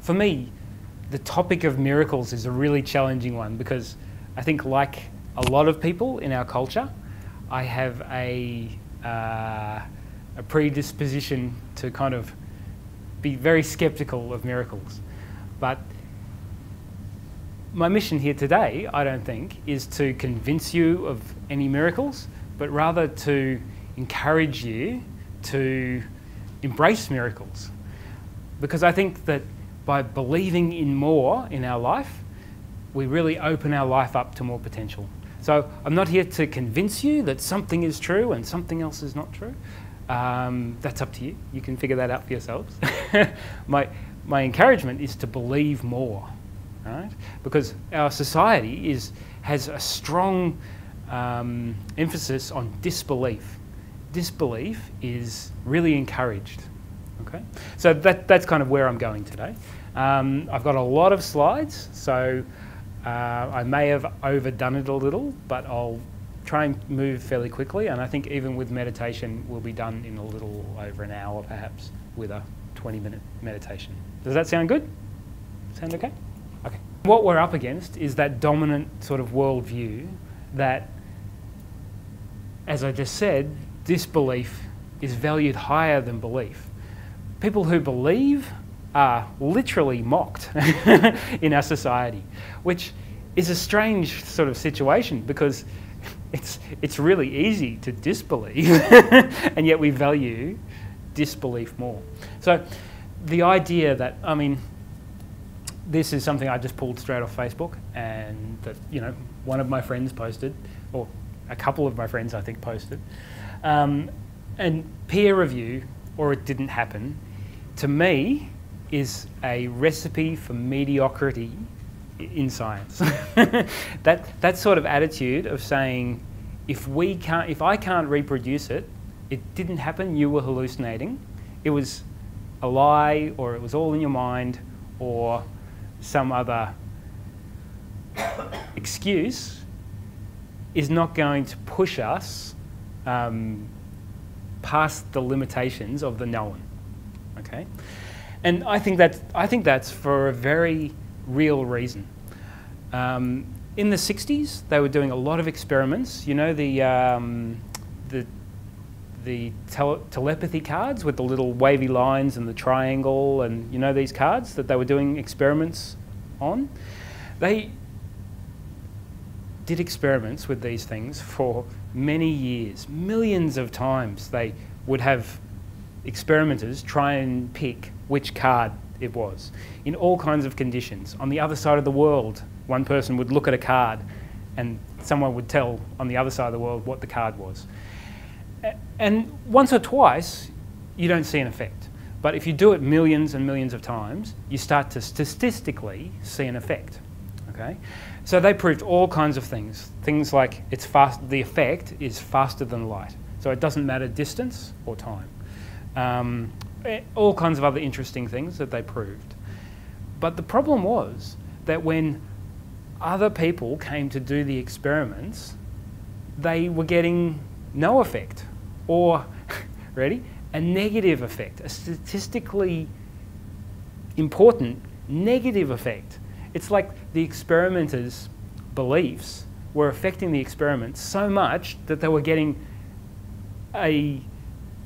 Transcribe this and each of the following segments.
for me, the topic of miracles is a really challenging one because I think, like a lot of people in our culture, I have a predisposition to kind of be very skeptical of miracles. But my mission here today, I don't think, is to convince you of any miracles, but rather to encourage you to embrace miracles. Because I think that by believing in more in our life, we really open our life up to more potential. So I'm not here to convince you that something is true and something else is not true. That's up to you. You can figure that out for yourselves. My encouragement is to believe more, right? Because our society has a strong emphasis on disbelief. Disbelief is really encouraged. Okay, so that's kind of where I'm going today. I've got a lot of slides, so I may have overdone it a little, but I'll try and move fairly quickly, and I think even with meditation we'll be done in a little over an hour perhaps with a 20-minute meditation. Does that sound good? Sound okay? Okay. What we're up against is that dominant sort of worldview that, as I just said, disbelief is valued higher than belief. People who believe are literally mocked in our society, which is a strange sort of situation because it's really easy to disbelieve and yet we value disbelief more. So the idea that, I mean, this is something I just pulled straight off Facebook and that, you know, one of my friends posted, or a couple of my friends I think posted, and peer review, or it didn't happen, to me is a recipe for mediocrity in science. that sort of attitude of saying, if I can't reproduce it, it didn't happen, you were hallucinating, it was a lie, or it was all in your mind, or some other excuse, is not going to push us past the limitations of the known. Okay, and I think that's for a very real reason. In the 60s, they were doing a lot of experiments. You know, the telepathy cards with the little wavy lines and the triangle, and you know these cards that they were doing experiments on. They did experiments with these things for many years, millions of times. They would have experimenters try and pick which card it was in all kinds of conditions. On the other side of the world, one person would look at a card and someone would tell on the other side of the world what the card was. And once or twice, you don't see an effect. But if you do it millions and millions of times, you start to statistically see an effect. Okay? So they proved all kinds of things. Things like the effect is faster than light. So it doesn't matter distance or time. All kinds of other interesting things that they proved. But the problem was that when other people came to do the experiments, they were getting no effect, or, ready, a negative effect, a statistically important negative effect. It's like the experimenters' beliefs were affecting the experiment so much that they were getting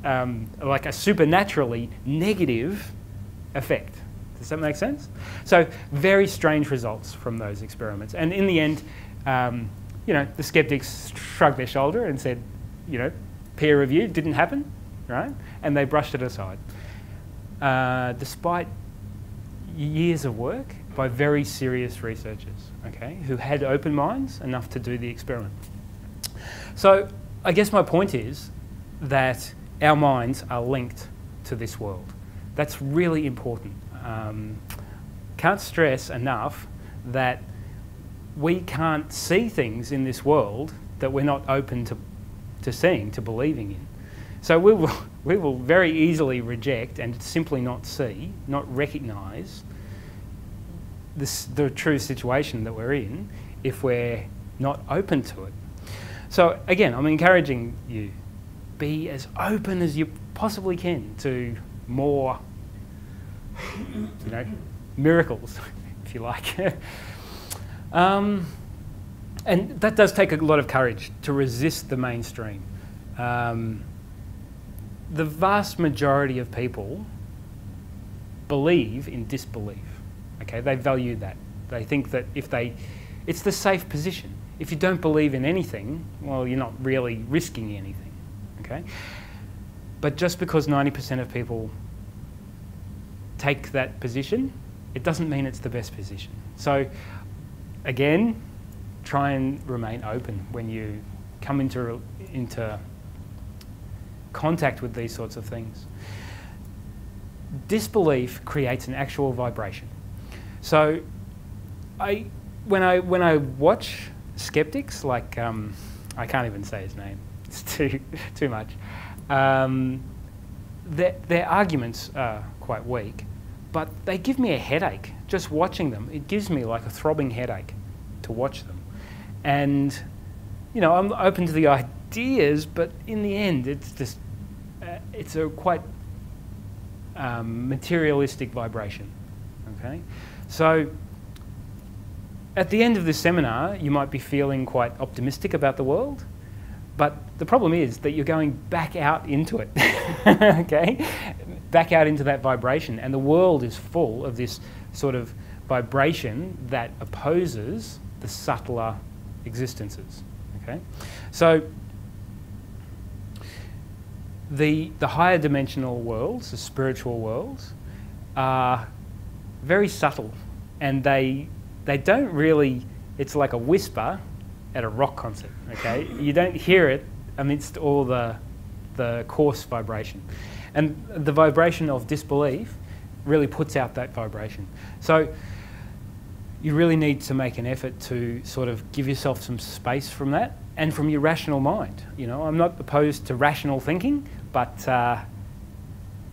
like a supernaturally negative effect. Does that make sense? So very strange results from those experiments. And in the end, you know, the skeptics shrugged their shoulder and said, you know, peer review didn't happen, right? And they brushed it aside. Despite years of work by very serious researchers, okay, who had open minds enough to do the experiment. So I guess my point is that our minds are linked to this world. That's really important. Can't stress enough that we can't see things in this world that we're not open to seeing, to believing in. So we will very easily reject and simply not see, not recognise the true situation that we're in if we're not open to it. So again, I'm encouraging you, be as open as you possibly can to more, you know, miracles, if you like. And that does take a lot of courage to resist the mainstream. The vast majority of people believe in disbelief. Okay, they value that. They think that it's the safe position. If you don't believe in anything, well, you're not really risking anything. Okay, but just because 90% of people take that position, it doesn't mean it's the best position. So, again, try and remain open when you come into contact with these sorts of things. Disbelief creates an actual vibration. So, when I watch skeptics, like I can't even say his name; it's too much. Their arguments are quite weak, but they give me a headache just watching them. It gives me like a throbbing headache to watch them, and I'm open to the ideas, but in the end, it's just it's a quite materialistic vibration. Okay, so at the end of this seminar, you might be feeling quite optimistic about the world, but the problem is that you're going back out into it, okay? Back out into that vibration, and the world is full of this sort of vibration that opposes the subtler existences, okay? So the higher dimensional worlds, the spiritual worlds, are very subtle, and they don't really, it's like a whisper at a rock concert, okay? You don't hear it amidst all the coarse vibration. And the vibration of disbelief really puts out that vibration. So you really need to make an effort to sort of give yourself some space from that and from your rational mind. I'm not opposed to rational thinking, but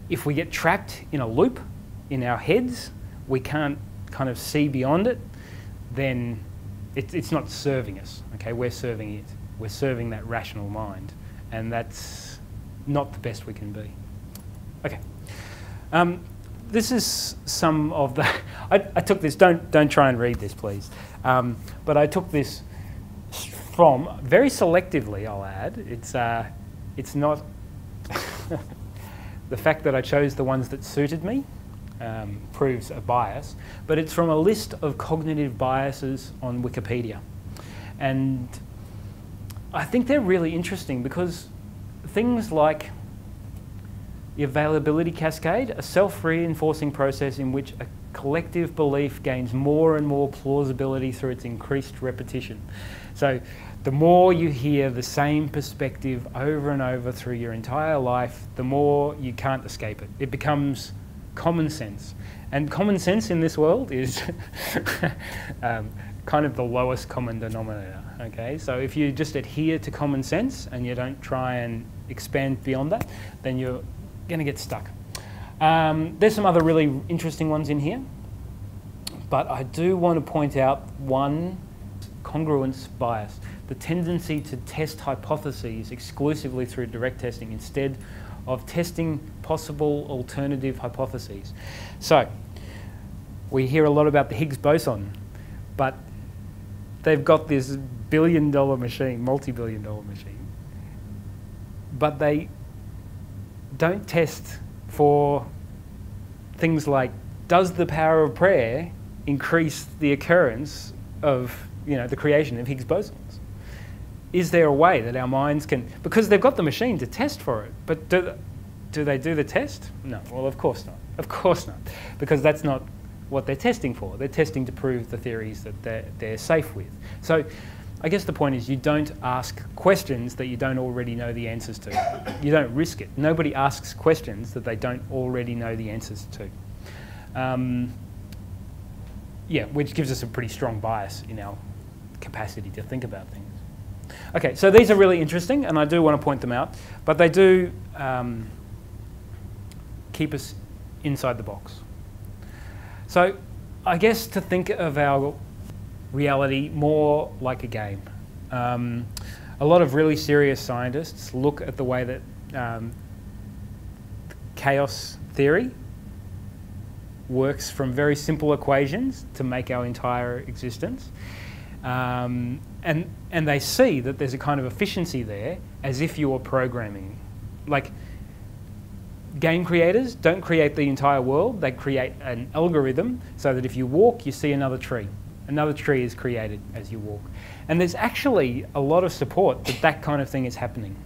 if we get trapped in a loop in our heads, we can't kind of see beyond it, then it's not serving us, okay? We're serving it. We're serving that rational mind, and that's not the best we can be. Okay. This is some of the... I took this, don't try and read this, please. But I took this from, very selectively, I'll add. It's not... the fact that I chose the ones that suited me proves a bias, but it's from a list of cognitive biases on Wikipedia. And I think they're really interesting because things like the availability cascade, a self-reinforcing process in which a collective belief gains more and more plausibility through its increased repetition. So the more you hear the same perspective over and over through your entire life, the more you can't escape it. It becomes common sense. And common sense in this world is kind of the lowest common denominator, okay? So if you just adhere to common sense and you don't try and expand beyond that, then you're going to get stuck. There's some other really interesting ones in here, but I do want to point out one congruence bias, the tendency to test hypotheses exclusively through direct testing instead of testing possible alternative hypotheses. So, we hear a lot about the Higgs boson, but they've got this billion-dollar machine, multi-billion-dollar machine, but they don't test for things like, does the power of prayer increase the occurrence of, the creation of Higgs bosons? Is there a way that our minds can, because they've got the machine to test for it, but do they do the test? No, well, of course not. Of course not, because that's not what they're testing for. They're testing to prove the theories that they're safe with. So I guess the point is you don't ask questions that you don't already know the answers to. You don't risk it. Nobody asks questions that they don't already know the answers to. Yeah, which gives us a pretty strong bias in our capacity to think about things. Okay, so these are really interesting, and I do want to point them out, but they do keep us inside the box. So I guess to think of our reality more like a game. A lot of really serious scientists look at the way that chaos theory works from very simple equations to make our entire existence. And they see that there's a kind of efficiency there, as if you were programming. Like, game creators don't create the entire world, they create an algorithm so that if you walk, you see another tree. Another tree is created as you walk. And there's actually a lot of support that that kind of thing is happening,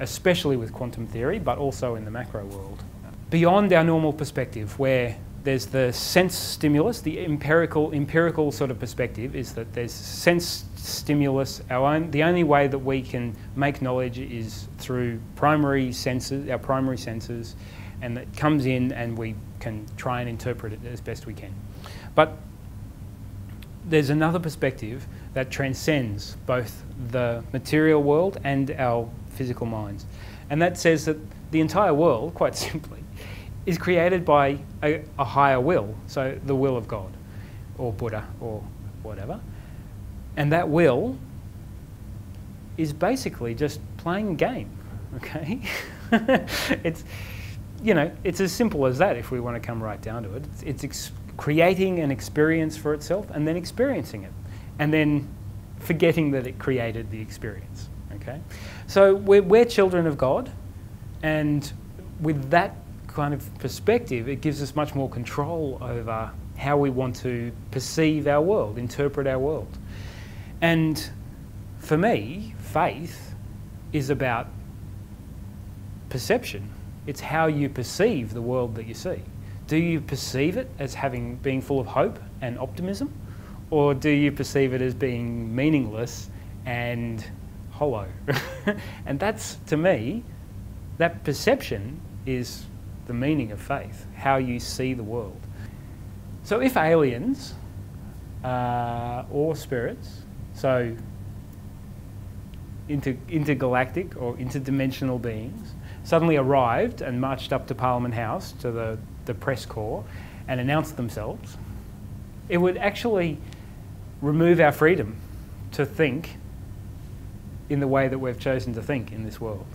especially with quantum theory, but also in the macro world. Beyond our normal perspective, where there's the sense stimulus, the empirical sort of perspective is that there's sense stimulus. The only way that we can make knowledge is through primary senses, our primary senses, and that comes in and we can try and interpret it as best we can. But there's another perspective that transcends both the material world and our physical minds. And that says that the entire world, quite simply, is created by a higher will, so the will of God, or Buddha, or whatever. And that will is basically just playing a game, okay? It's, you know, it's as simple as that if we want to come right down to it. It's creating an experience for itself and then experiencing it, and then forgetting that it created the experience, okay? So we're children of God, and with that kind of perspective, it gives us much more control over how we want to perceive our world, interpret our world. And for me, faith is about perception. It's how you perceive the world that you see. Do you perceive it as being full of hope and optimism? Or do you perceive it as being meaningless and hollow? And that's, to me, that perception is the meaning of faith, how you see the world. So if aliens or spirits, so intergalactic or interdimensional beings, suddenly arrived and marched up to Parliament House, to the press corps, and announced themselves, it would actually remove our freedom to think in the way that we've chosen to think in this world.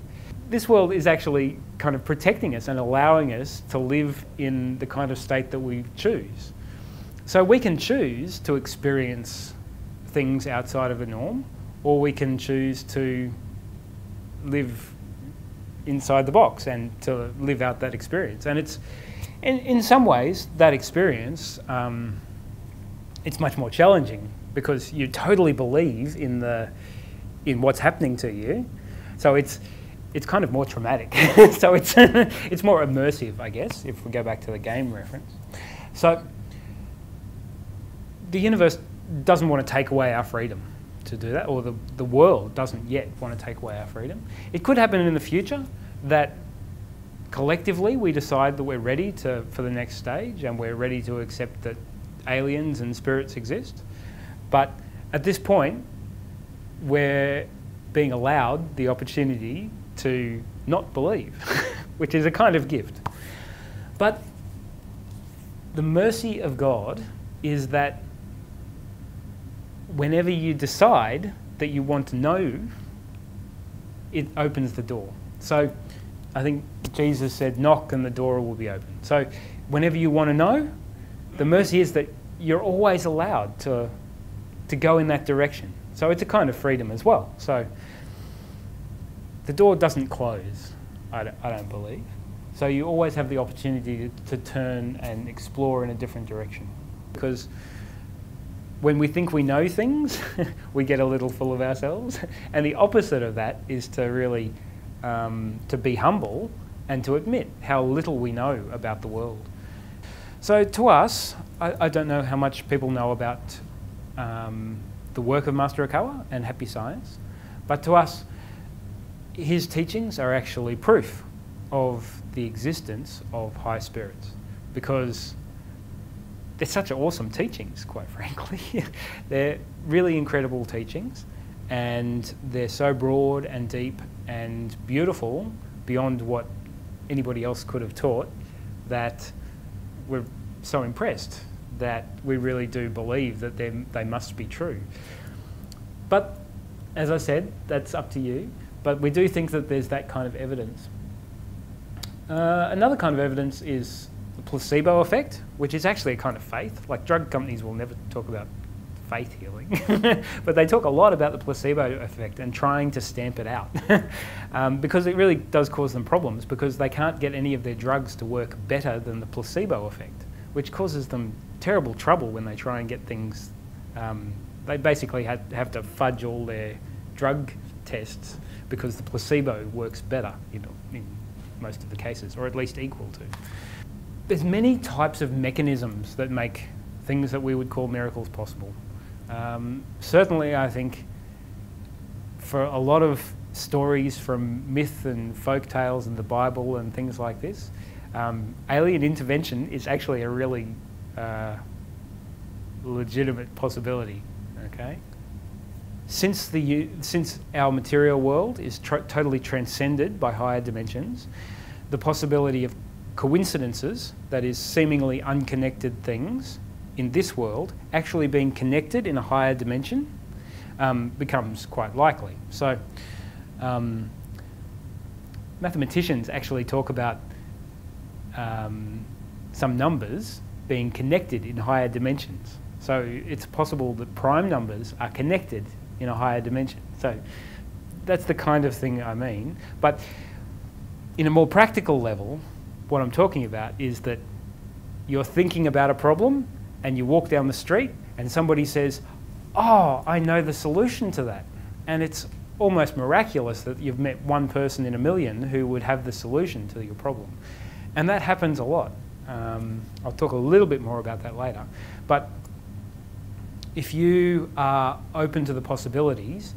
This world is actually kind of protecting us and allowing us to live in the kind of state that we choose. So we can choose to experience things outside of the norm, or we can choose to live inside the box and to live out that experience. And it's, in some ways, that experience, it's much more challenging because you totally believe in what's happening to you. So it's kind of more traumatic. So it's more immersive, I guess, if we go back to the game reference. So the universe doesn't want to take away our freedom to do that, or the world doesn't yet want to take away our freedom. It could happen in the future that collectively we decide that we're ready for the next stage and we're ready to accept that aliens and spirits exist. But at this point, we're being allowed the opportunity to not believe, which is a kind of gift. But the mercy of God is that whenever you decide that you want to know, it opens the door. So I think Jesus said, knock and the door will be open. So whenever you want to know, the mercy is that you're always allowed to go in that direction. So it's a kind of freedom as well. So the door doesn't close, I don't believe. So you always have the opportunity to turn and explore in a different direction. Because when we think we know things, we get a little full of ourselves. And the opposite of that is to really to be humble and to admit how little we know about the world. So to us, I don't know how much people know about the work of Master Okawa and Happy Science, but to us, his teachings are actually proof of the existence of high spirits, because they're such awesome teachings, quite frankly. They're really incredible teachings, and they're so broad and deep and beautiful beyond what anybody else could have taught, that we're so impressed that we really do believe that they must be true. But as I said, that's up to you. But we do think that there's that kind of evidence. Another kind of evidence is the placebo effect, which is actually a kind of faith. Like drug companies will never talk about faith healing, but they talk a lot about the placebo effect and trying to stamp it out because it really does cause them problems because they can't get any of their drugs to work better than the placebo effect, which causes them terrible trouble when they try and get things. They basically have to fudge all their drug tests because the placebo works better in most of the cases, or at least equal to. There's many types of mechanisms that make things that we would call miracles possible. Certainly, I think for a lot of stories from myth and folk tales and the Bible and things like this, alien intervention is actually a really legitimate possibility. Okay. Since our material world is totally transcended by higher dimensions, the possibility of coincidences, that is seemingly unconnected things in this world, actually being connected in a higher dimension becomes quite likely. So mathematicians actually talk about some numbers being connected in higher dimensions. So it's possible that prime numbers are connected in a higher dimension. So that's the kind of thing I mean. But in a more practical level, what I'm talking about is that you're thinking about a problem and you walk down the street and somebody says, "Oh, I know the solution to that." And it's almost miraculous that you've met one person in a million who would have the solution to your problem. And that happens a lot. I'll talk a little bit more about that later. But if you are open to the possibilities,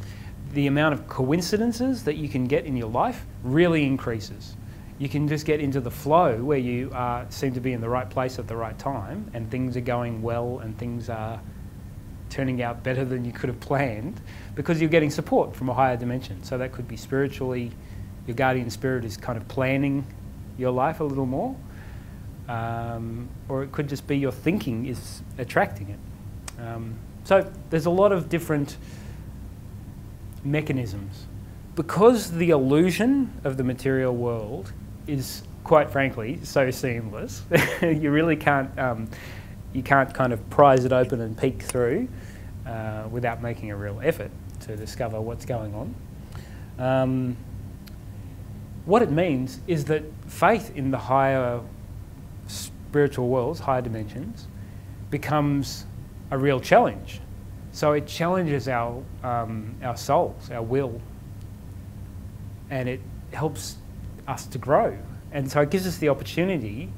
the amount of coincidences that you can get in your life really increases. You can just get into the flow where you seem to be in the right place at the right time and things are going well and things are turning out better than you could have planned because you're getting support from a higher dimension. So that could be spiritually, your guardian spirit is kind of planning your life a little more, or it could just be your thinking is attracting it. So there's a lot of different mechanisms. Because the illusion of the material world is, quite frankly, so seamless, you really can't, you can't kind of prise it open and peek through without making a real effort to discover what's going on. What it means is that faith in the higher spiritual worlds, higher dimensions, becomes a real challenge. So it challenges our souls, our will, and it helps us to grow. And so it gives us the opportunity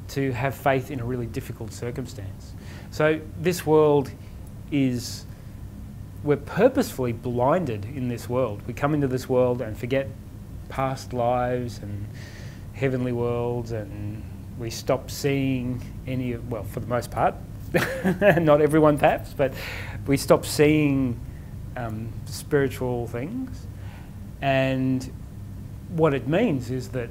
to have faith in a really difficult circumstance. So this world is, we're purposefully blinded in this world. We come into this world and forget past lives and heavenly worlds, and we stop seeing any of, well, for the most part, not everyone perhaps, but we stop seeing spiritual things. And what it means is that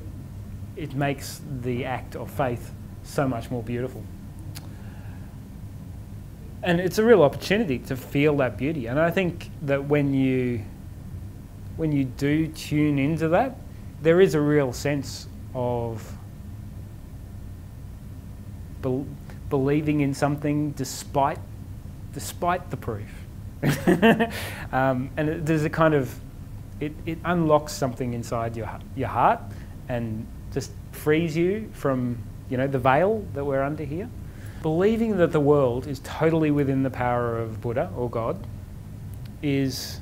it makes the act of faith so much more beautiful. And it's a real opportunity to feel that beauty. And I think that when you do tune into that, there is a real sense of believing in something despite the proof. And there's a kind of, it unlocks something inside your heart and just frees you from, the veil that we're under here. Believing that the world is totally within the power of Buddha or God is,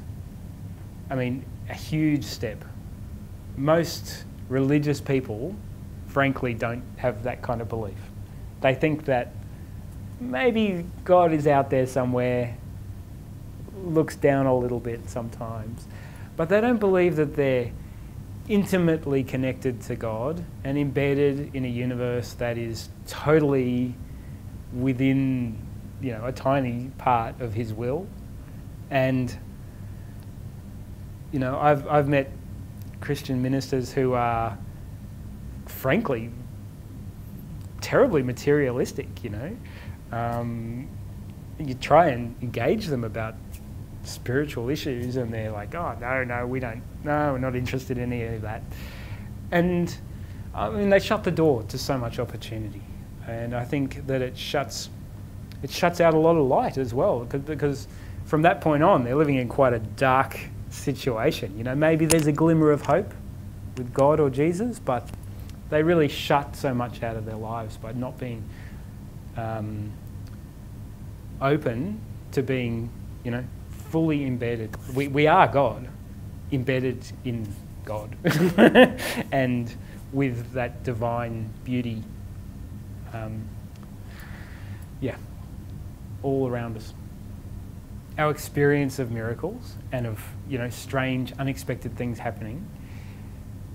a huge step. Most religious people, frankly, don't have that kind of belief. They think that maybe God is out there somewhere, looks down a little bit sometimes, but they don't believe that they're intimately connected to God and embedded in a universe that is totally within, a tiny part of His will. And, I've met Christian ministers who are, frankly, terribly materialistic, You try and engage them about spiritual issues and they're like, "Oh, no, we don't, no, we're not interested in any of that." And, they shut the door to so much opportunity. And I think that it shuts out a lot of light as well, because from that point on, they're living in quite a dark situation. You know, maybe there's a glimmer of hope with God or Jesus, but they really shut so much out of their lives by not being open to being, you know, fully embedded. We are God, embedded in God, and with that divine beauty, all around us. Our experience of miracles and of, you know, strange, unexpected things happening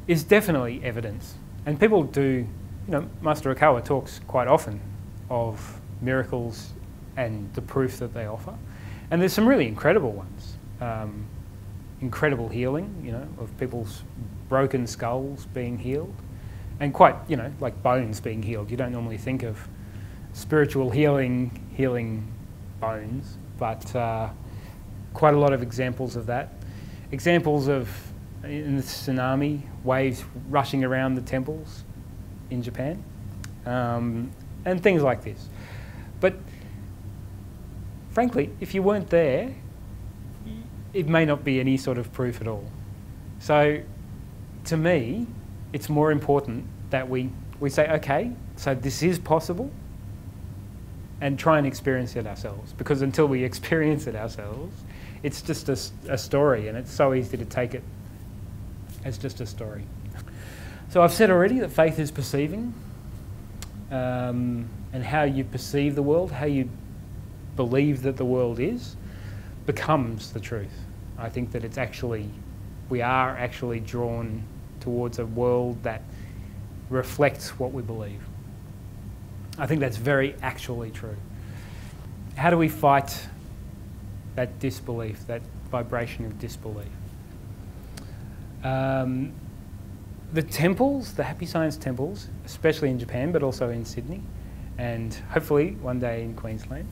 is definitely evidence. And people do, you know, Master Okawa talks quite often of miracles and the proof that they offer. And there's some really incredible ones. Incredible healing, you know, of people's broken skulls being healed. And quite, you know, like bones being healed. You don't normally think of spiritual healing bones, but quite a lot of examples of that. Examples of, in the tsunami, waves rushing around the temples in Japan, and things like this. But frankly, if you weren't there, it may not be any sort of proof at all. So to me, it's more important that we say, okay, so this is possible, and try and experience it ourselves. Because until we experience it ourselves, it's just a story, and it's so easy to take it as just a story. So I've said already that faith is perceiving, and how you perceive the world, how you believe that the world is, becomes the truth. I think that we are actually drawn towards a world that reflects what we believe. I think that's very actually true. How do we fight that disbelief, that vibration of disbelief? The temples, the happy science temples, especially in Japan, but also in Sydney, and hopefully one day in Queensland,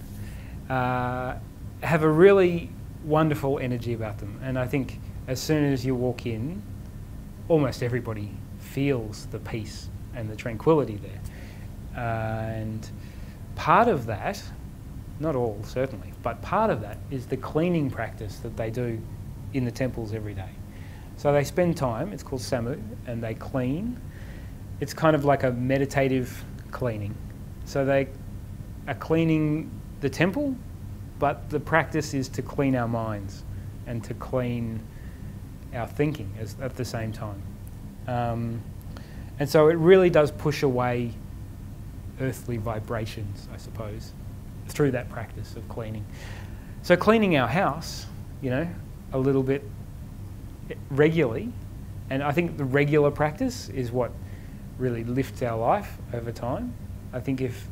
have a really wonderful energy about them. And I think as soon as you walk in, almost everybody feels the peace and the tranquility there. And part of that, not all certainly, but part of that is the cleaning practice that they do in the temples every day. So they spend time, it's called samu, and they clean. It's kind of like a meditative cleaning. So they are cleaning the temple, but the practice is to clean our minds and to clean our thinking at the same time. And so it really does push away earthly vibrations, I suppose, through that practice of cleaning. So cleaning our house, you know, a little bit regularly, and I think the regular practice is what really lifts our life over time. I think if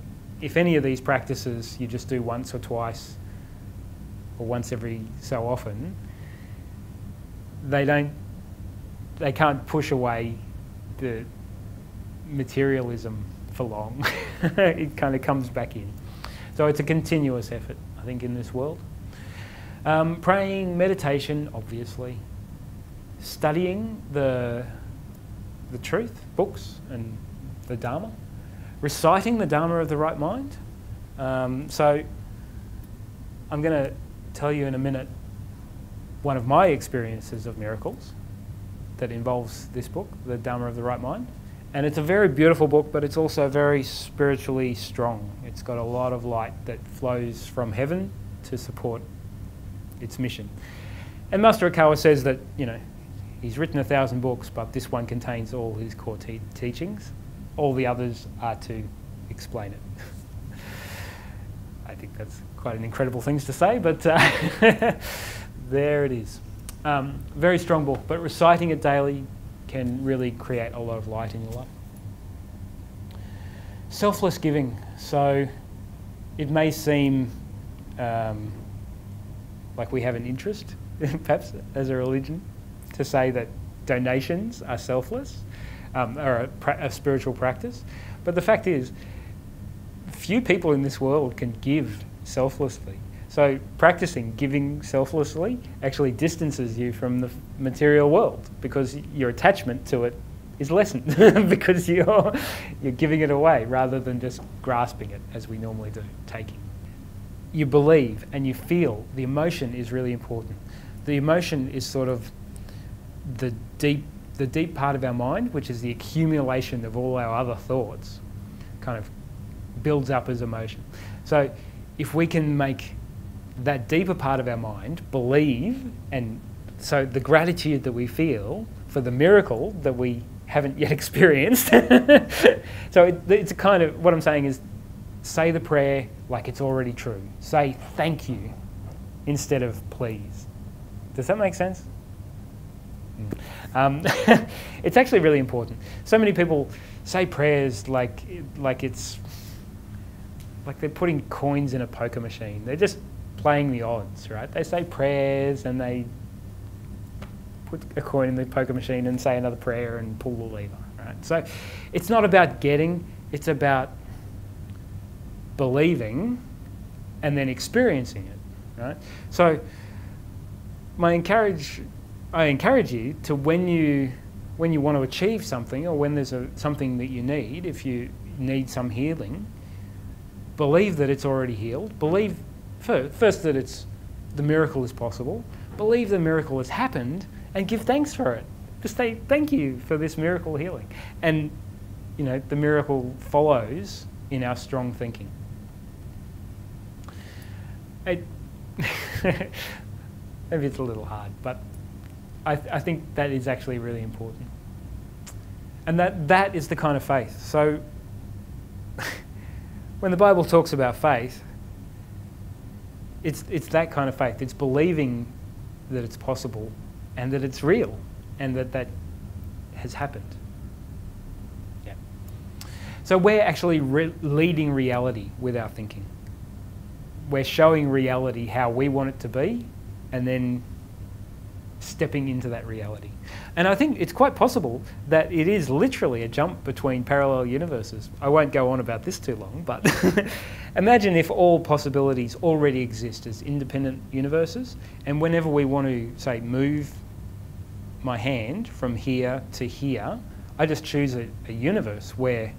any of these practices you just do once or twice or once every so often, they can't push away the materialism for long. It kind of comes back in. So it's a continuous effort, I think, in this world. Praying, meditation, obviously. Studying the truth, books, and the Dharma. Reciting the Dharma of the right mind. So I'm going to tell you in a minute one of my experiences of miracles that involves this book, the Dharma of the Right Mind. And it's a very beautiful book, but it's also very spiritually strong. It's got a lot of light that flows from heaven to support its mission. And Master Okawa says that, you know, he's written 1,000 books, but this one contains all his core teachings. All the others are to explain it. I think that's quite an incredible thing to say, but there it is. Very strong book, but reciting it daily can really create a lot of light in your life. Selfless giving. So it may seem like we have an interest, perhaps, as a religion, to say that donations are selfless, or a spiritual practice. But the fact is, few people in this world can give selflessly. So practicing giving selflessly actually distances you from the material world, because your attachment to it is lessened because you're giving it away rather than just grasping it as we normally do, taking. You believe and you feel. The emotion is really important. The emotion is sort of the deep part of our mind, which is the accumulation of all our other thoughts, kind of builds up as emotion. So if we can make that deeper part of our mind believe, and so the gratitude that we feel for the miracle that we haven't yet experienced. So it's a kind of, what I'm saying is, say the prayer like it's already true. Say thank you instead of please. Does that make sense? It's actually really important. So many people say prayers like it's like they're putting coins in a poker machine. They're just playing the odds, right? They say prayers and they put a coin in the poker machine and say another prayer and pull the lever, right? So it's not about getting, it's about believing and then experiencing it, right? So I encourage you to, when you want to achieve something, or when there's something that you need, if you need some healing, believe that it's already healed. Believe first that the miracle is possible. Believe the miracle has happened and give thanks for it. Just say thank you for this miracle healing. And the miracle follows in our strong thinking. Maybe it's a little hard, but I think that is actually really important. And that is the kind of faith. So when the Bible talks about faith, it's that kind of faith. It's believing that it's possible and that it's real and that has happened. Yeah. So we're actually leading reality with our thinking. We're showing reality how we want it to be and then stepping into that reality. And I think it's quite possible that it is literally a jump between parallel universes. I won't go on about this too long, but imagine if all possibilities already exist as independent universes, and whenever we want to, say, move my hand from here to here, I just choose a universe where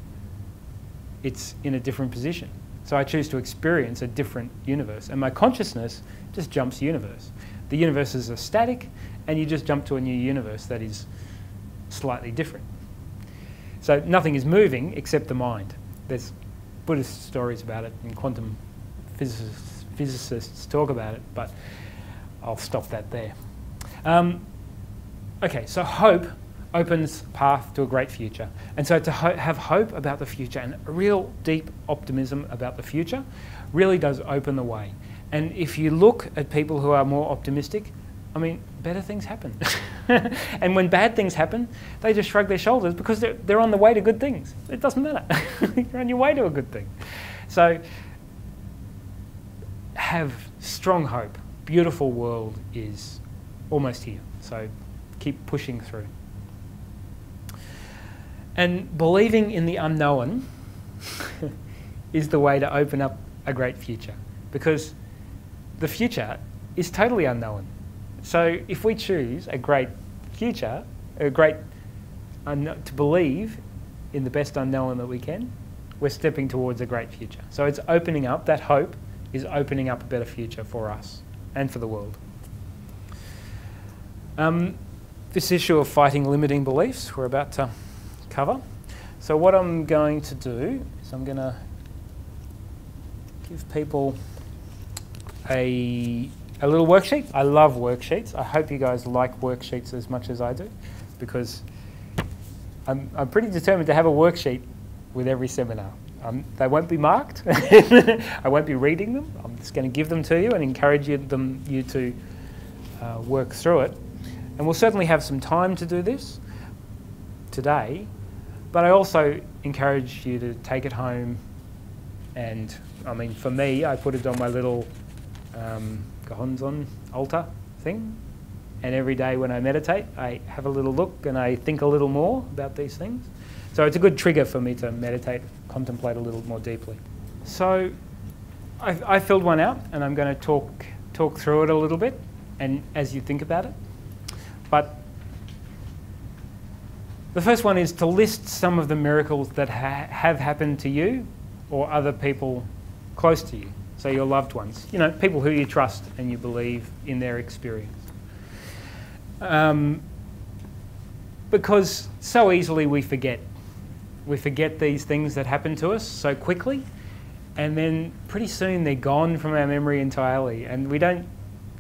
it's in a different position. So I choose to experience a different universe, and my consciousness just jumps universe. The universes are static, and you just jump to a new universe that is slightly different. So nothing is moving except the mind. There's Buddhist stories about it, and quantum physicists talk about it, but I'll stop that there. Okay, so hope opens path to a great future. And so to have hope about the future and a real deep optimism about the future really does open the way. And if you look at people who are more optimistic, I mean, better things happen. And when bad things happen, they just shrug their shoulders because they're on the way to good things. It doesn't matter. You're on your way to a good thing. So have strong hope. Beautiful world is almost here. So keep pushing through. And believing in the unknown is the way to open up a great future, because the future is totally unknown. So if we choose a great future, to believe in the best unknown that we can, we're stepping towards a great future. So it's opening up, that hope is opening up a better future for us and for the world. This issue of fighting limiting beliefs we're about to cover. So what I'm going to do is I'm going to give people a little worksheet. I love worksheets. I hope you guys like worksheets as much as I do, because I'm pretty determined to have a worksheet with every seminar. They won't be marked. I won't be reading them. I'm just going to give them to you and encourage you to work through it. And we'll certainly have some time to do this today, but I also encourage you to take it home. And I mean, for me, I put it on my little Gohonzon altar thing, and every day when I meditate, I have a little look and I think a little more about these things. So it's a good trigger for me to meditate, contemplate a little more deeply. So I filled one out, and I'm going to talk through it a little bit, and as you think about it. But The first one is to list some of the miracles that have happened to you or other people close to you, so your loved ones, you know, people who you trust and you believe in their experience. Because so easily we forget. We forget these things that happen to us so quickly, and then pretty soon they're gone from our memory entirely, and we don't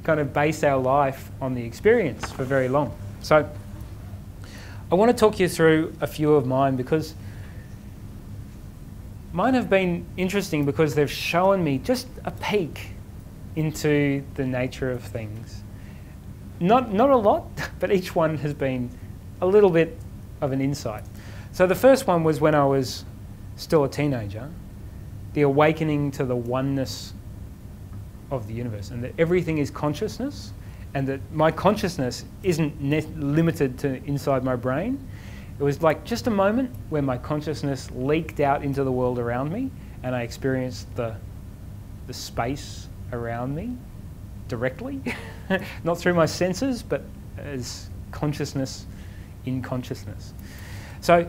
kind of base our life on the experience for very long. So I want to talk you through a few of mine, because mine have been interesting because they've shown me just a peek into the nature of things. Not a lot, but each one has been a little bit of an insight. So the first one was when I was still a teenager, the awakening to the oneness of the universe, and that everything is consciousness, and that my consciousness isn't limited to inside my brain. It was like just a moment where my consciousness leaked out into the world around me, and I experienced the space around me directly, not through my senses, but as consciousness in consciousness. So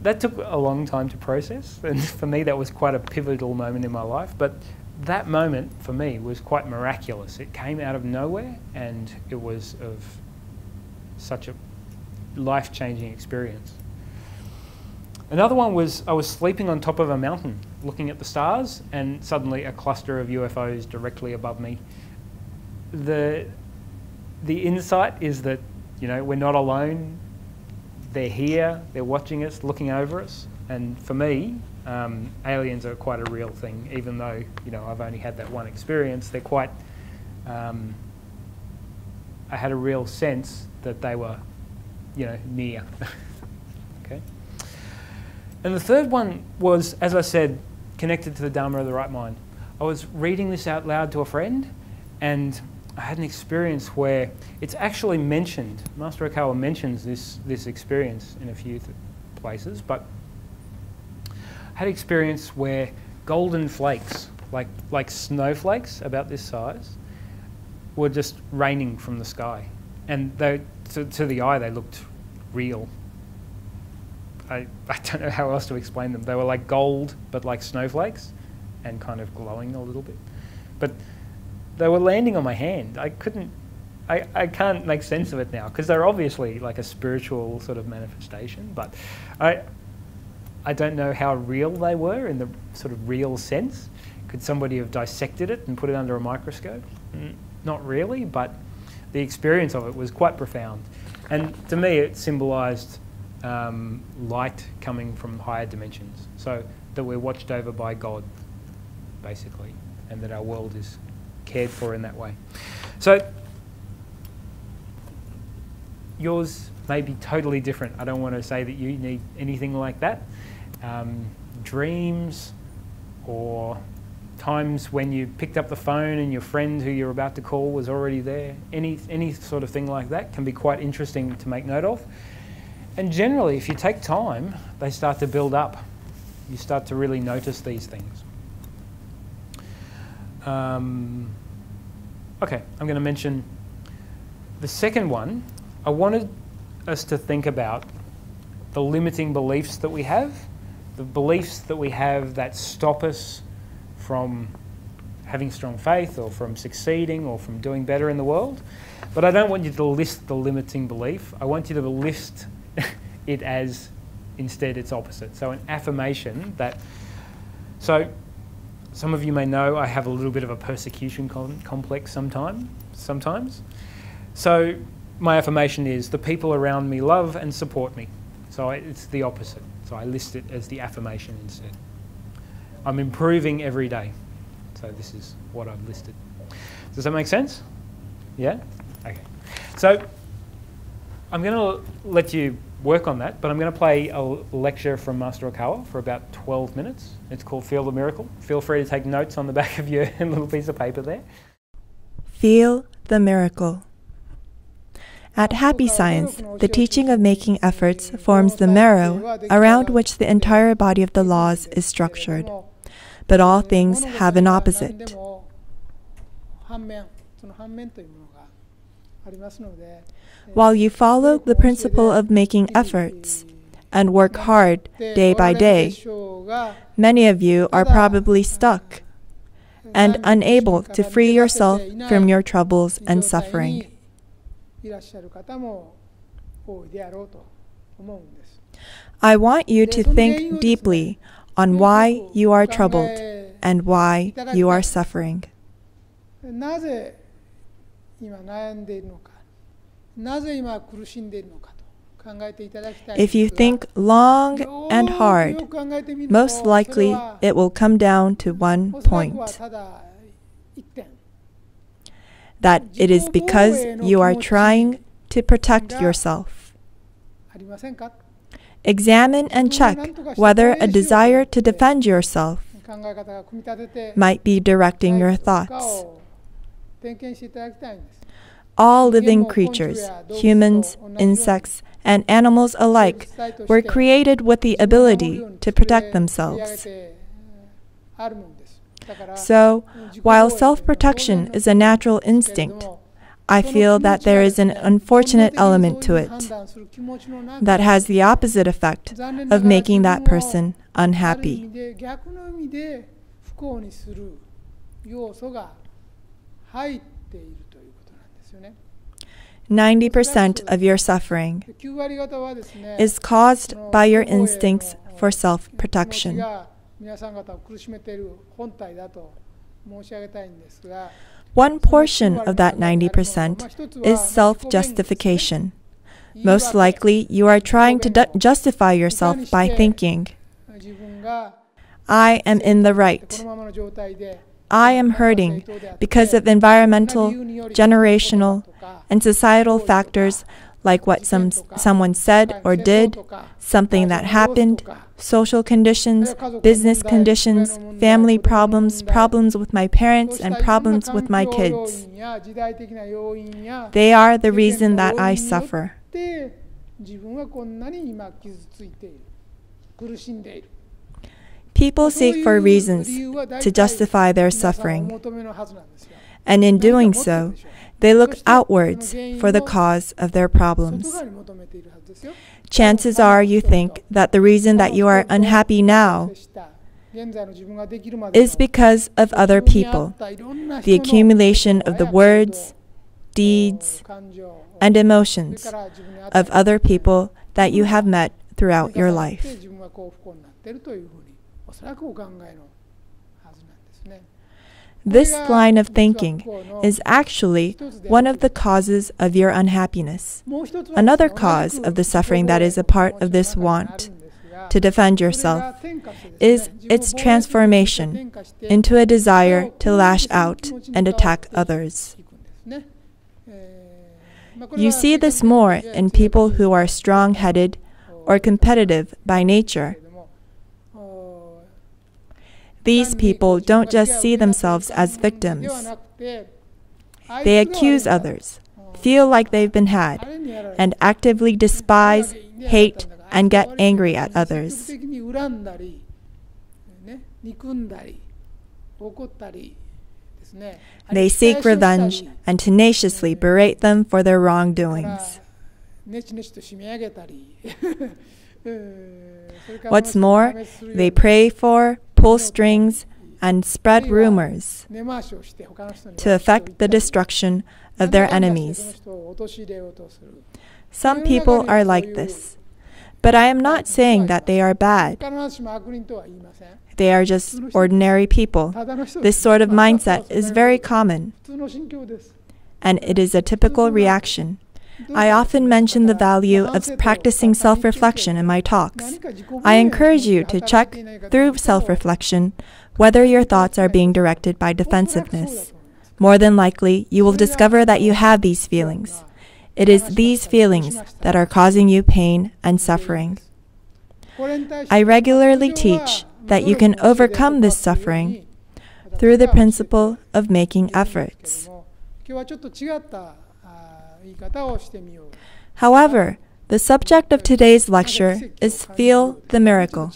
that took a long time to process, and for me that was quite a pivotal moment in my life, but that moment for me was quite miraculous. It came out of nowhere, and it was of such a life-changing experience. Another one was I was sleeping on top of a mountain looking at the stars, and suddenly a cluster of UFOs directly above me. The insight is that, you know, we're not alone. They're here, they're watching us, looking over us, and for me, aliens are quite a real thing, even though, you know, I've only had that one experience. They're quite, I had a real sense that they were, you know, near. Okay. And the third one was, as I said, connected to the Dharma of the right mind. I was reading this out loud to a friend, and I had an experience where it's actually mentioned. Master Okawa mentions this experience in a few places, but I had an experience where golden flakes, like snowflakes about this size, were just raining from the sky, and they, to the eye, they looked real. I don't know how else to explain them. They were like gold, but like snowflakes, and kind of glowing a little bit. But they were landing on my hand. I can't make sense of it now, because they're obviously like a spiritual sort of manifestation, but I don't know how real they were in the sort of real sense. Could somebody have dissected it and put it under a microscope? Not really, but the experience of it was quite profound. And to me, it symbolised light coming from higher dimensions. So that we're watched over by God, basically, and that our world is cared for in that way. So yours may be totally different. I don't want to say that you need anything like that. Dreams or times when you picked up the phone and your friend who you're about to call was already there, any sort of thing like that can be quite interesting to make note of. And generally, if you take time, they start to build up. You start to really notice these things. Okay, I'm going to mention the second one. I wanted us to think about the limiting beliefs that we have, the beliefs that we have that stop us from having strong faith or from succeeding or from doing better in the world. But I don't want you to list the limiting belief. I want you to list it as instead its opposite. So an affirmation that... So some of you may know I have a little bit of a persecution complex sometimes. So my affirmation is the people around me love and support me. So it's the opposite. So I list it as the affirmation instead. I'm improving every day. So this is what I've listed. Does that make sense? Yeah? Okay. So I'm going to let you work on that, but I'm going to play a lecture from Master Okawa for about 12 minutes. It's called Feel the Miracle. Feel free to take notes on the back of your little piece of paper there. Feel the miracle. At Happy Science, the teaching of making efforts forms the marrow around which the entire body of the laws is structured. But all things have an opposite. While you follow the principle of making efforts, and work hard day by day, many of you are probably stuck and unable to free yourself from your troubles and suffering. I want you to think deeply on why you are troubled and why you are suffering. If you think long and hard, most likely it will come down to one point: that it is because you are trying to protect yourself. Examine and check whether a desire to defend yourself might be directing your thoughts. All living creatures, humans, insects, and animals alike, were created with the ability to protect themselves. So, while self-protection is a natural instinct, I feel that there is an unfortunate element to it that has the opposite effect of making that person unhappy. 90% of your suffering is caused by your instincts for self-protection. One portion of that 90% is self-justification. Most likely, you are trying to justify yourself by thinking, I am in the right. I am hurting because of environmental, generational, and societal factors like what someone said or did, something that happened, social conditions, business conditions, family problems, problems with my parents, and problems with my kids. They are the reason that I suffer. People seek for reasons to justify their suffering, and in doing so, they look outwards for the cause of their problems. Chances are you think that the reason that you are unhappy now is because of other people, the accumulation of the words, deeds, and emotions of other people that you have met throughout your life. This line of thinking is actually one of the causes of your unhappiness. Another cause of the suffering that is a part of this want to defend yourself is its transformation into a desire to lash out and attack others. You see this more in people who are strong-headed or competitive by nature. These people don't just see themselves as victims. They accuse others, feel like they've been had, and actively despise, hate, and get angry at others. They seek revenge and tenaciously berate them for their wrongdoings. What's more, they pray for, pull strings, and spread rumors to effect the destruction of their enemies. Some people are like this, but I am not saying that they are bad. They are just ordinary people. This sort of mindset is very common, and it is a typical reaction. I often mention the value of practicing self-reflection in my talks. I encourage you to check through self-reflection whether your thoughts are being directed by defensiveness. More than likely, you will discover that you have these feelings. It is these feelings that are causing you pain and suffering. I regularly teach that you can overcome this suffering through the principle of making efforts. However, the subject of today's lecture is Feel the Miracle.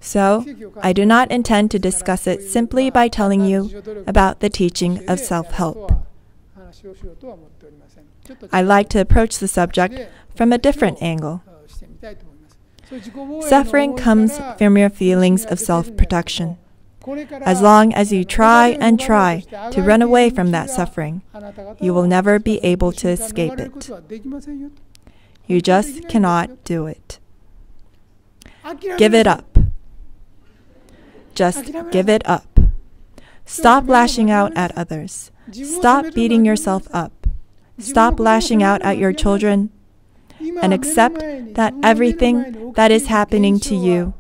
So, I do not intend to discuss it simply by telling you about the teaching of self-help. I like to approach the subject from a different angle. Suffering comes from your feelings of self-protection. As long as you try and try to run away from that suffering, you will never be able to escape it. You just cannot do it. Give it up. Just give it up. Stop lashing out at others. Stop beating yourself up. Stop lashing out at your children, and accept that everything that is happening to you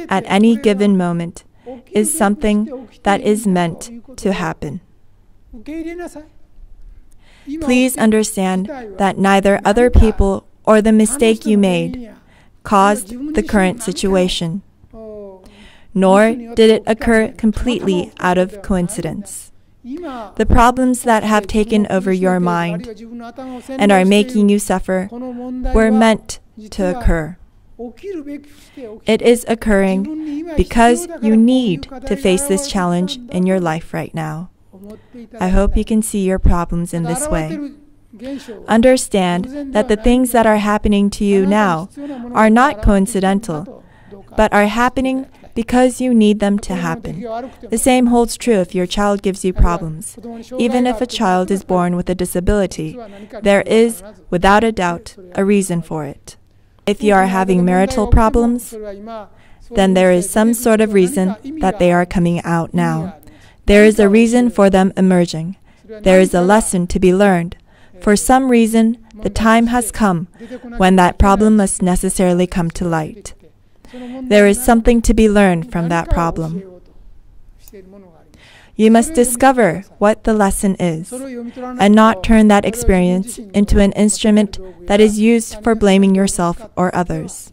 at any given moment is something that is meant to happen. Please understand that neither other people or the mistake you made caused the current situation, nor did it occur completely out of coincidence. The problems that have taken over your mind and are making you suffer were meant to occur. It is occurring because you need to face this challenge in your life right now. I hope you can see your problems in this way. Understand that the things that are happening to you now are not coincidental, but are happening because you need them to happen. The same holds true if your child gives you problems. Even if a child is born with a disability, there is, without a doubt, a reason for it. If you are having marital problems, then there is some sort of reason that they are coming out now. There is a reason for them emerging. There is a lesson to be learned. For some reason, the time has come when that problem must necessarily come to light. There is something to be learned from that problem. You must discover what the lesson is, and not turn that experience into an instrument that is used for blaming yourself or others.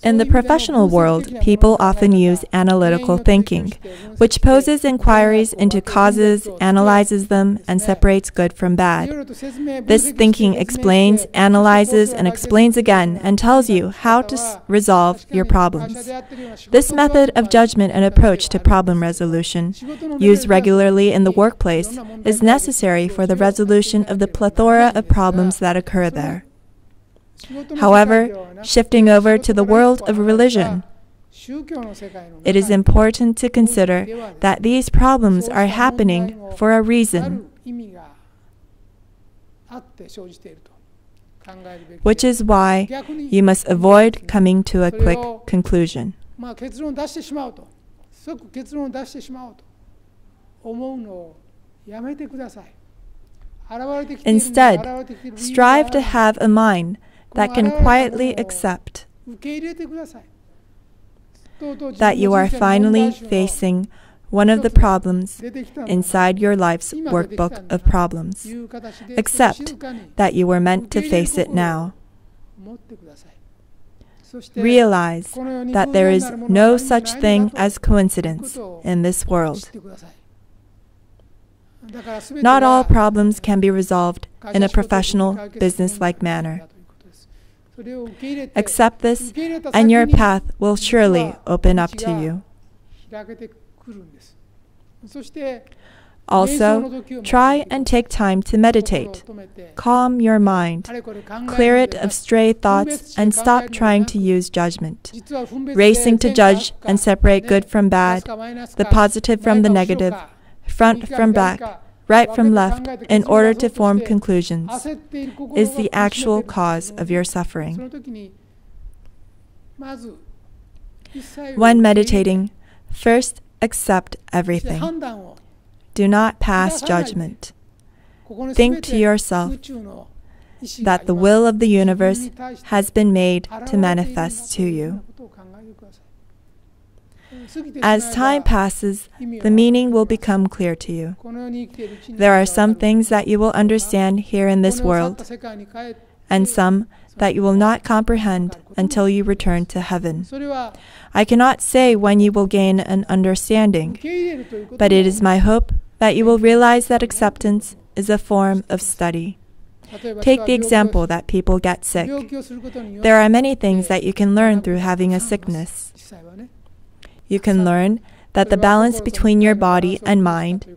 In the professional world, people often use analytical thinking, which poses inquiries into causes, analyzes them, and separates good from bad. This thinking explains, analyzes, and explains again, and tells you how to resolve your problems. This method of judgment and approach to problem resolution, used regularly in the workplace, is necessary for the resolution of the plethora of problems that occur there. However, shifting over to the world of religion, it is important to consider that these problems are happening for a reason, which is why you must avoid coming to a quick conclusion. Instead, strive to have a mind that can quietly accept that you are finally facing one of the problems inside your life's workbook of problems. Accept that you were meant to face it now. Realize that there is no such thing as coincidence in this world. Not all problems can be resolved in a professional, business-like manner. Accept this, and your path will surely open up to you. Also, try and take time to meditate. Calm your mind. Clear it of stray thoughts and stop trying to use judgment. Racing to judge and separate good from bad, the positive from the negative, front from back, right from left, in order to form conclusions, is the actual cause of your suffering. When meditating, first accept everything. Do not pass judgment. Think to yourself that the will of the universe has been made to manifest to you. As time passes, the meaning will become clear to you. There are some things that you will understand here in this world, and some that you will not comprehend until you return to heaven. I cannot say when you will gain an understanding, but it is my hope that you will realize that acceptance is a form of study. Take the example that people get sick. There are many things that you can learn through having a sickness. You can learn that the balance between your body and mind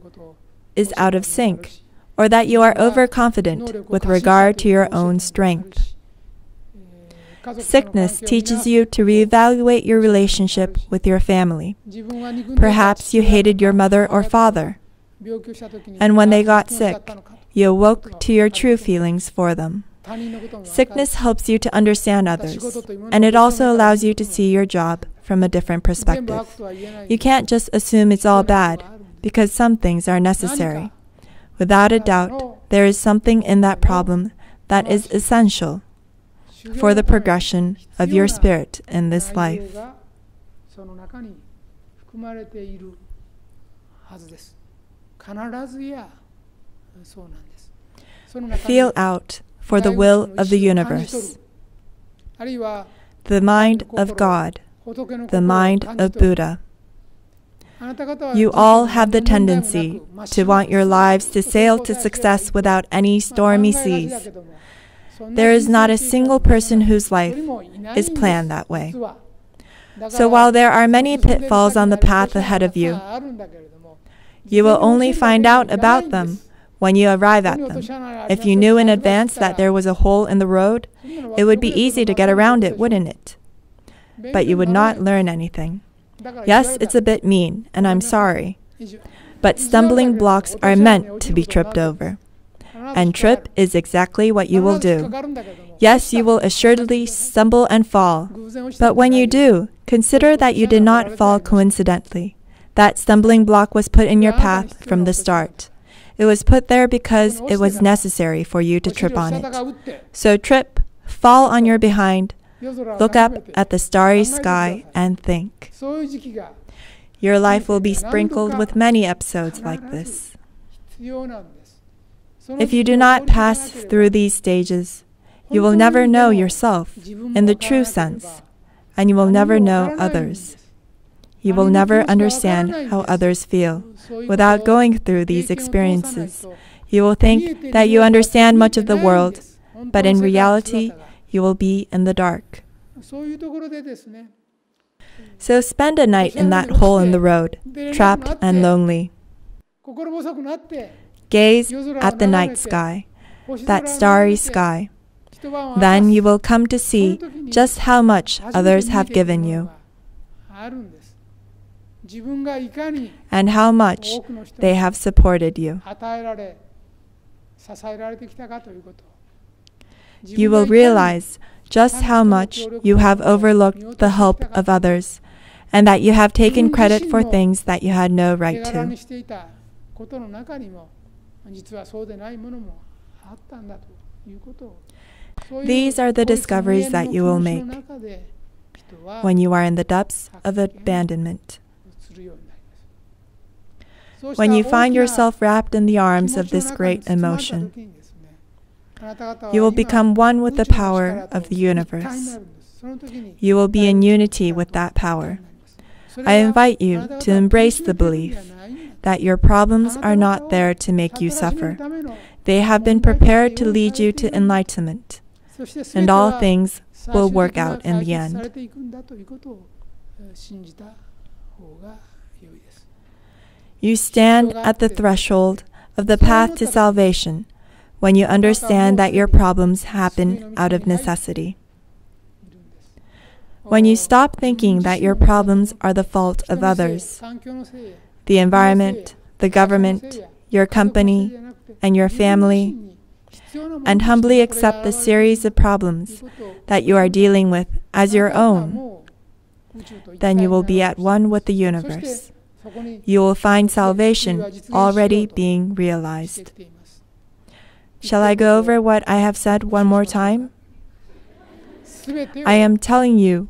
is out of sync, or that you are overconfident with regard to your own strength. Sickness teaches you to reevaluate your relationship with your family. Perhaps you hated your mother or father, and when they got sick, you awoke to your true feelings for them. Sickness helps you to understand others, and it also allows you to see your job from a different perspective. You can't just assume it's all bad, because some things are necessary. Without a doubt, there is something in that problem that is essential for the progression of your spirit in this life. Feel out for the will of the universe, the mind of God, the mind of Buddha. You all have the tendency to want your lives to sail to success without any stormy seas. There is not a single person whose life is planned that way. So while there are many pitfalls on the path ahead of you, you will only find out about them when you arrive at them. If you knew in advance that there was a hole in the road, it would be easy to get around it, wouldn't it? But you would not learn anything. Yes, it's a bit mean, and I'm sorry. But stumbling blocks are meant to be tripped over. And trip is exactly what you will do. Yes, you will assuredly stumble and fall. But when you do, consider that you did not fall coincidentally. That stumbling block was put in your path from the start. It was put there because it was necessary for you to trip on it. So trip, fall on your behind, look up at the starry sky and think. Your life will be sprinkled with many episodes like this. If you do not pass through these stages, you will never know yourself in the true sense, and you will never know others. You will never understand how others feel without going through these experiences. You will think that you understand much of the world, but in reality, you will be in the dark. So spend a night in that hole in the road, trapped and lonely. Gaze at the night sky, that starry sky. Then you will come to see just how much others have given you, and how much they have supported you. You will realize just how much you have overlooked the help of others, and that you have taken credit for things that you had no right to. These are the discoveries that you will make when you are in the depths of abandonment. When you find yourself wrapped in the arms of this great emotion, you will become one with the power of the universe. You will be in unity with that power. I invite you to embrace the belief that your problems are not there to make you suffer. They have been prepared to lead you to enlightenment, and all things will work out in the end. You stand at the threshold of the path to salvation when you understand that your problems happen out of necessity. When you stop thinking that your problems are the fault of others, the environment, the government, your company, and your family, and humbly accept the series of problems that you are dealing with as your own, then you will be at one with the universe. You will find salvation already being realized. Shall I go over what I have said one more time? I am telling you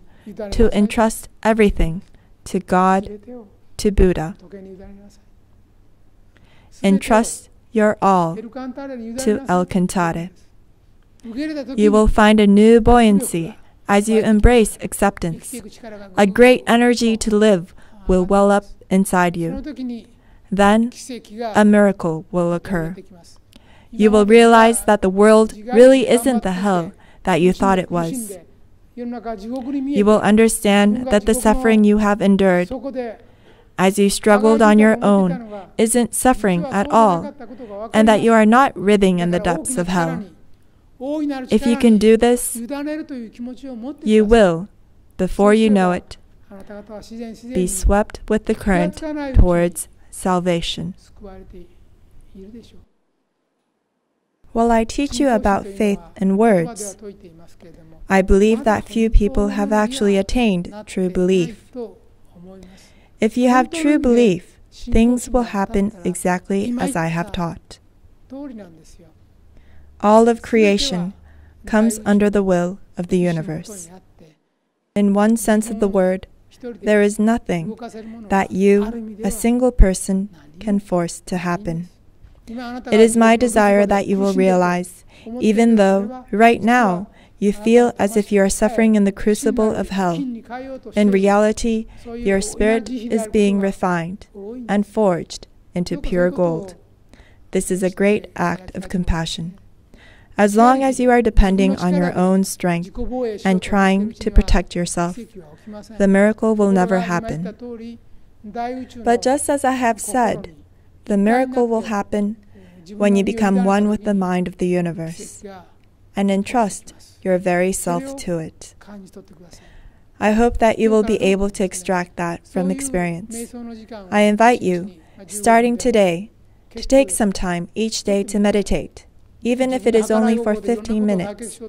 to entrust everything to God, to Buddha. Entrust your all to El Cantare. You will find a new buoyancy as you embrace acceptance. A great energy to live will well up inside you. Then a miracle will occur. You will realize that the world really isn't the hell that you thought it was. You will understand that the suffering you have endured as you struggled on your own isn't suffering at all, and that you are not writhing in the depths of hell. If you can do this, you will, before you know it, be swept with the current towards salvation. While I teach you about faith in words, I believe that few people have actually attained true belief. If you have true belief, things will happen exactly as I have taught. All of creation comes under the will of the universe. In one sense of the word, there is nothing that you, a single person, can force to happen. It is my desire that you will realize, even though, right now, you feel as if you are suffering in the crucible of hell, in reality, your spirit is being refined and forged into pure gold. This is a great act of compassion. As long as you are depending on your own strength and trying to protect yourself, the miracle will never happen. But just as I have said, the miracle will happen when you become one with the mind of the universe and entrust your very self to it. I hope that you will be able to extract that from experience. I invite you, starting today, to take some time each day to meditate, even if it is only for 15 minutes.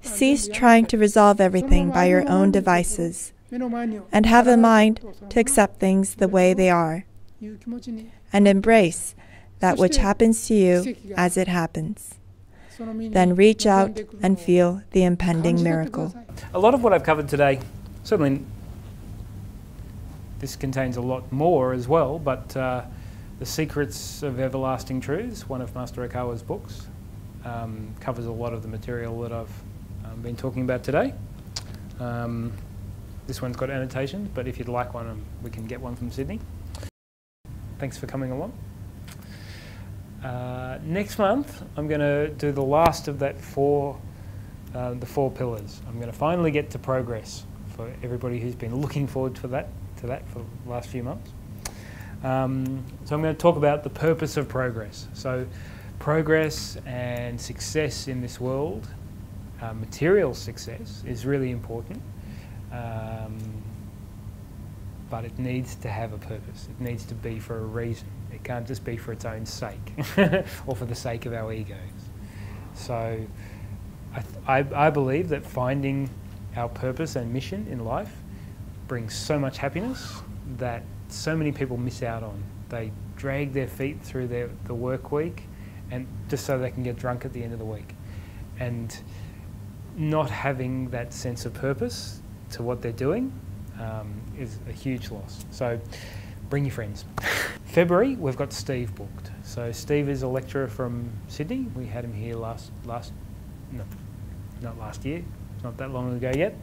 Cease trying to resolve everything by your own devices and have a mind to accept things the way they are and embrace that which happens to you as it happens. Then reach out and feel the impending miracle. A lot of what I've covered today, certainly this contains a lot more as well, but The Secrets of Everlasting Truths, one of Master Okawa's books, covers a lot of the material that I've been talking about today. This one's got annotations, but if you'd like one, we can get one from Sydney. Thanks for coming along. Next month, I'm going to do the last of that the 4 pillars. I'm going to finally get to progress for everybody who's been looking forward to that for the last few months. So I'm going to talk about the purpose of progress. So progress and success in this world, material success, is really important. But it needs to have a purpose. It needs to be for a reason. It can't just be for its own sake or for the sake of our egos. So I believe that finding our purpose and mission in life brings so much happiness that so many people miss out on. They drag their feet through the work week and just so they can get drunk at the end of the week. And not having that sense of purpose to what they're doing is a huge loss. So bring your friends. February, we've got Steve booked. So Steve is a lecturer from Sydney. We had him here not last year, not that long ago yet.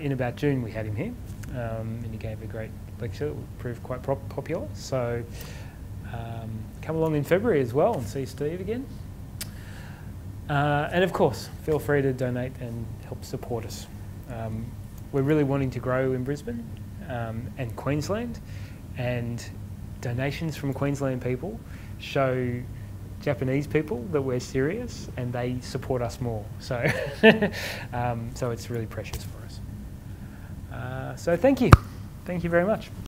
In about June we had him here, and he gave a great lecture that proved quite popular. So come along in February as well and see Steve again. And of course, feel free to donate and help support us. We're really wanting to grow in Brisbane and Queensland, and donations from Queensland people show Japanese people that we're serious and they support us more. So, so it's really precious for us. So thank you very much.